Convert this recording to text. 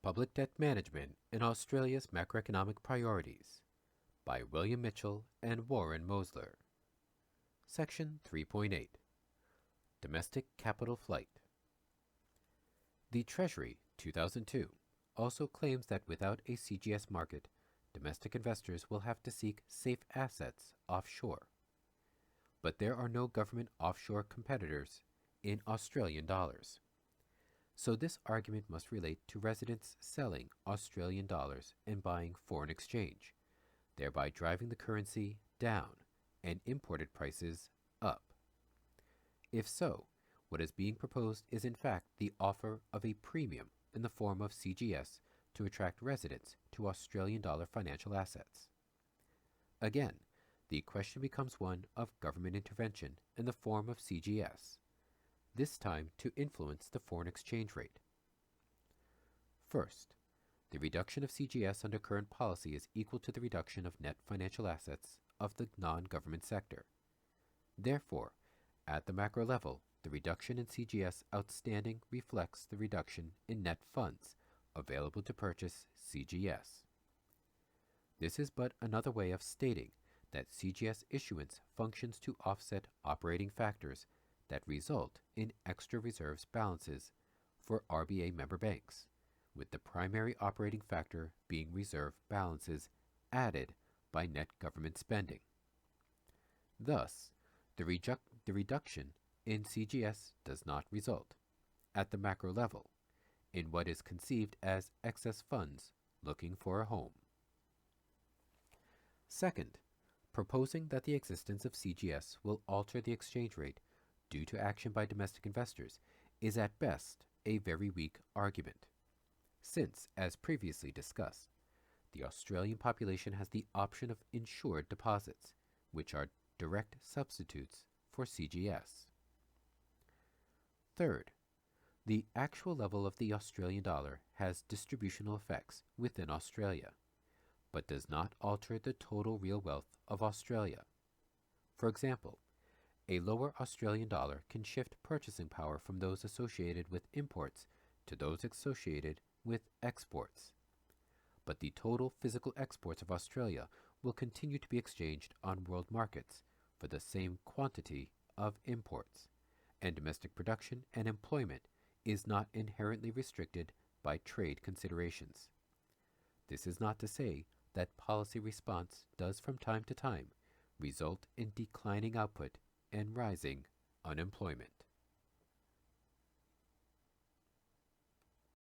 Public Debt Management in Australia's Macroeconomic Priorities by William Mitchell and Warren Mosler. Section 3.8 Domestic Capital Flight. The Treasury, 2002, also claims that without a CGS market, domestic investors will have to seek safe assets offshore. But there are no government offshore competitors in Australian dollars. So this argument must relate to residents selling Australian dollars and buying foreign exchange, thereby driving the currency down and imported prices up. If so, what is being proposed is in fact the offer of a premium in the form of CGS to attract residents to Australian dollar financial assets. Again, the question becomes one of government intervention in the form of CGS, this time to influence the foreign exchange rate. First, the reduction of CGS under current policy is equal to the reduction of net financial assets of the non-government sector. Therefore, at the macro level, the reduction in CGS outstanding reflects the reduction in net funds available to purchase CGS. This is but another way of stating that CGS issuance functions to offset operating factors that result in extra reserves balances for RBA member banks, with the primary operating factor being reserve balances added by net government spending. Thus, the reduction in CGS does not result, at the macro level, in what is conceived as excess funds looking for a home. Second, proposing that the existence of CGS will alter the exchange rate due to action by domestic investors is at best a very weak argument, since, as previously discussed, the Australian population has the option of insured deposits, which are direct substitutes for CGS. Third, the actual level of the Australian dollar has distributional effects within Australia, but does not alter the total real wealth of Australia. For example, a lower Australian dollar can shift purchasing power from those associated with imports to those associated with exports. But the total physical exports of Australia will continue to be exchanged on world markets for the same quantity of imports, and domestic production and employment is not inherently restricted by trade considerations. This is not to say that policy response does from time to time result in declining output and rising unemployment.